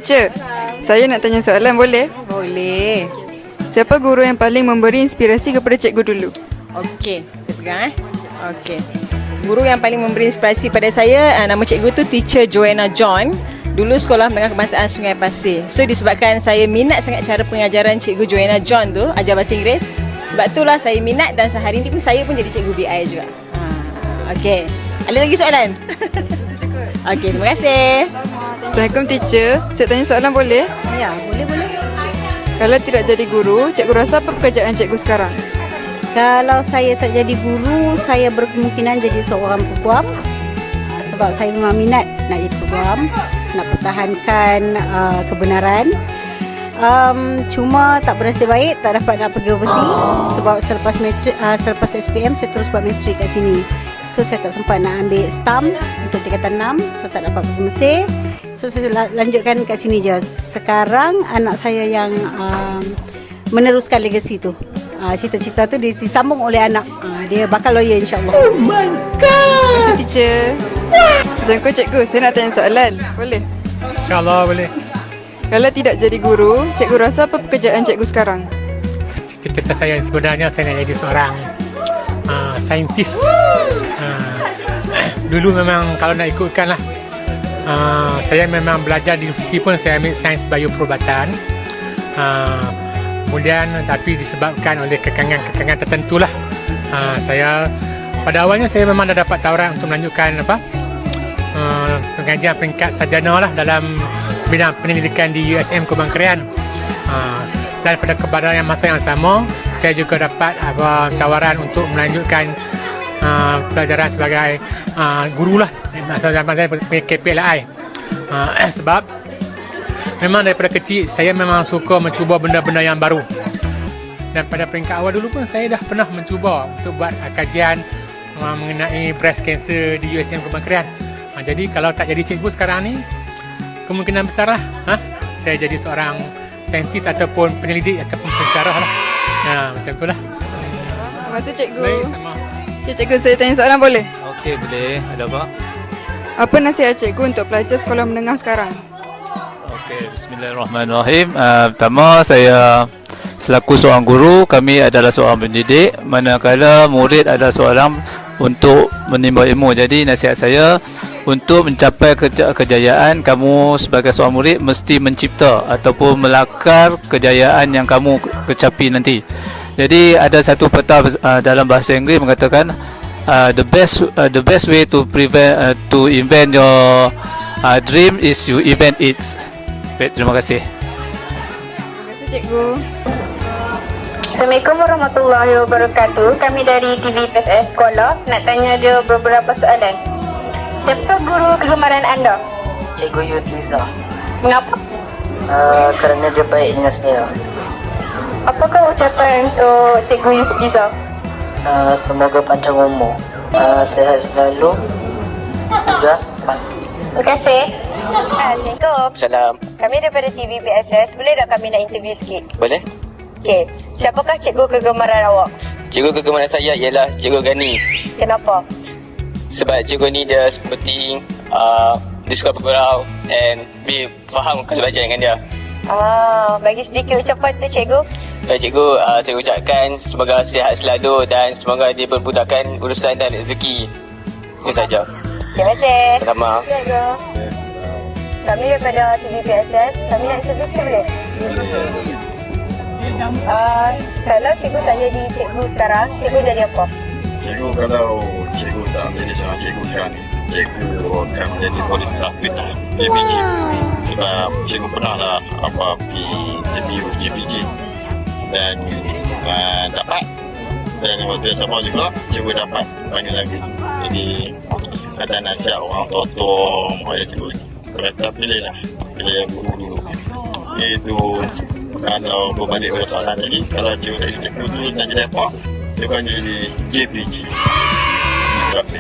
teacher. Saya nak tanya soalan, boleh? Boleh. Siapa guru yang paling memberi inspirasi kepada cikgu dulu? Okey, saya pegang Okey. Guru yang paling memberi inspirasi pada saya, nama cikgu tu Teacher Joanna John. Dulu sekolah menengah kebangsaan Sungai Pasir. So disebabkan saya minat sangat cara pengajaran cikgu Joanna John tu, ajar bahasa Inggeris, sebab itulah saya minat dan sehari ni pun saya pun jadi cikgu BI juga. Okey. Ada lagi soalan? Okey, terima kasih. Assalamualaikum teacher. Saya tanya soalan, boleh? Ya, boleh. Kalau tidak jadi guru, cikgu rasa apa pekerjaan cikgu sekarang? Kalau saya tak jadi guru, saya berkemungkinan jadi seorang peguam. Sebab saya memang minat nak jadi peguam, nak pertahankan kebenaran. Cuma tak bernasib baik, tak dapat nak pergi overseas. Sebab selepas SPM, saya terus buat matrik kat sini. So saya tak sempat nak ambil stamp untuk tingkatan 6. So tak dapat pergi Mesir. So saya lanjutkan kat sini je. Sekarang anak saya yang meneruskan legasi tu. Cita-cita tu disambung oleh anak. Dia bakal lawyer, insyaAllah. Oh my God! Terima kasih teacher. Assalamualaikum cikgu. Saya nak tanya soalan, boleh? InsyaAllah boleh. Kalau tidak jadi guru, cikgu rasa apa pekerjaan cikgu sekarang? Cita-cita saya sebenarnya saya nak jadi seorang saintis. Dulu memang kalau nak ikutkan lah, saya memang belajar di universiti pun saya ambil sains bioperubatan. Kemudian tapi disebabkan oleh kekangan tertentu lah, saya pada awalnya saya memang dah dapat tawaran untuk melanjutkan pengajian peringkat sarjana lah dalam bidang pendidikan di USM Kubang Krian. Dan pada masa yang sama saya juga dapat tawaran untuk melanjutkan pelajaran sebagai guru lah, masa zaman saya KPLI. Sebab memang daripada kecil saya memang suka mencuba benda-benda yang baru. Dan pada peringkat awal dulu pun saya dah pernah mencuba untuk buat kajian mengenai breast cancer di USM Kubang Krian. Jadi kalau tak jadi cikgu sekarang ni, kemungkinan besar lah saya jadi seorang saintis ataupun penyelidik ataupun pensyarah lah. Macam tu lah. Terima kasih cikgu. Baik, sama. Okay, cikgu, saya tanya soalan, boleh? Okey, boleh. Ada apa? Apa nasihat cikgu untuk pelajar sekolah menengah sekarang? Okey, bismillahirrahmanirrahim. Pertama, saya selaku seorang guru, kami adalah seorang pendidik, manakala murid adalah seorang untuk menimba ilmu. Jadi nasihat saya, untuk mencapai kejayaan, kamu sebagai seorang murid mesti mencipta ataupun melakar kejayaan yang kamu kecapi nanti. Jadi ada satu pepatah dalam bahasa Inggeris mengatakan the best way to invent your dream is you invent it. Baik, terima kasih. Terima kasih cikgu. Assalamualaikum warahmatullahi wabarakatuh. Kami dari TV PSS Sekolah nak tanya dia beberapa soalan. Siapa guru kegemaran anda? Cikgu Yusliza. Mengapa? Kerana dia baik dengan saya. Apakah ucapan untuk Cikgu Yusliza? Semoga panjang umur, sehat selalu. Juga. Terima kasih. Assalamualaikum. Salam. Kami daripada TV PSS. Boleh tak kami nak interview sikit? Boleh? Okey. Siapakah cikgu kegemaran awak? Cikgu kegemaran saya ialah Cikgu Gani. Kenapa? Sebab cikgu ni dia seperti dia suka bergurau and dia faham kalau belajar dengan dia. Bagi sedikit ucapan tu cikgu. Baik cikgu, saya ucapkan semoga sihat selalu dan semoga dia bermudahkan urusan dan rezeki. Itu saja. Terima kasih. Sama. Cikgu. Kami daripada TV PSS. Kami nak interview sikit boleh? Kalau cikgu tak jadi cikgu sekarang, cikgu jadi apa? Cikgu kalau cikgu tak menjadi seorang cikgu sekarang ni, cikgu akan menjadi polis trafik lah, JPJ. Sebab cikgu pernah lah pergi interview JPJ dan dapat. Dan waktu yang sama juga cikgu dapat panggil lagi. Jadi kata nasihat orang tua-tua ayah cikgu ni, kata pilih yang guru dulu. Itu kalau berbalik pada soalan tadi, kalau cikgu tak jadi cikgu tu nak jadi apa? Dia akan jadi JPG trafik.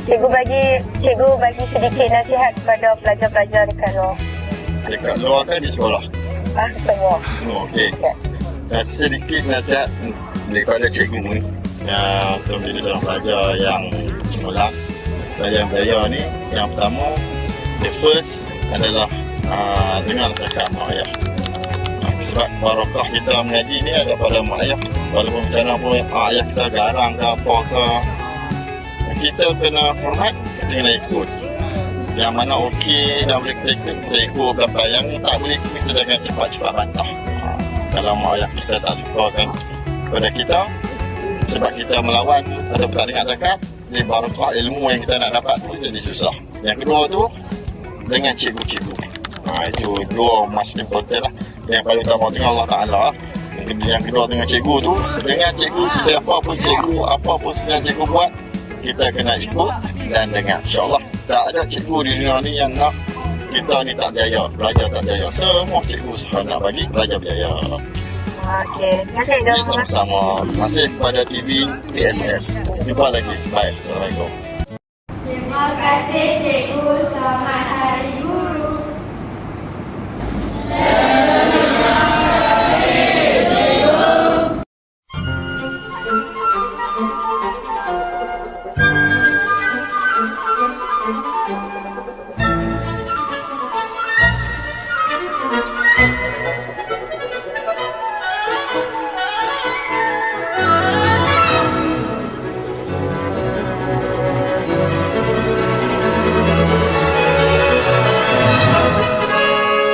Cikgu bagi sedikit nasihat kepada pelajar-pelajar dekat luar. Dekat luar kan di sekolah? Semua. Okey. Sedikit nasihat daripada cikgu ni untuk menjadi seorang pelajar yang cemerlang. Pelajar-pelajar ni, yang pertama, the first adalah dengar cakap mak ayah. Sebab barakah kita mengaji ni ada pada mak ayah. Walaupun macam mana pun mak ayah kita garang ke apa ke, kita kena hormat, kita kena ikut. Yang mana okey dan boleh kita ikut berapa, yang tak boleh kita jangan cepat-cepat bantah. Kalau mak ayah kita tak sukakan kepada kita sebab kita melawan atau tak dengar cakap, ni barakah ilmu yang kita nak dapat tu jadi susah. Yang kedua tu dengan cikgu-cikgu. Itu dua mas important lah. Yang paling utama dengan Allah Ta'ala. Yang kedua dengan cikgu tu, dengan cikgu sesiapa pun cikgu, apa pun yang cikgu buat, kita kena ikut dan dengar. InsyaAllah tak ada cikgu di dunia ni yang nak kita ni tak berjaya, belajar tak berjaya. Semua cikgu usaha nak bagi belajar berjaya. Okey, terima kasih dok. Sama-sama. Terima kasih kepada TV PSS. Jumpa lagi. Bye. Assalamualaikum. Terima kasih,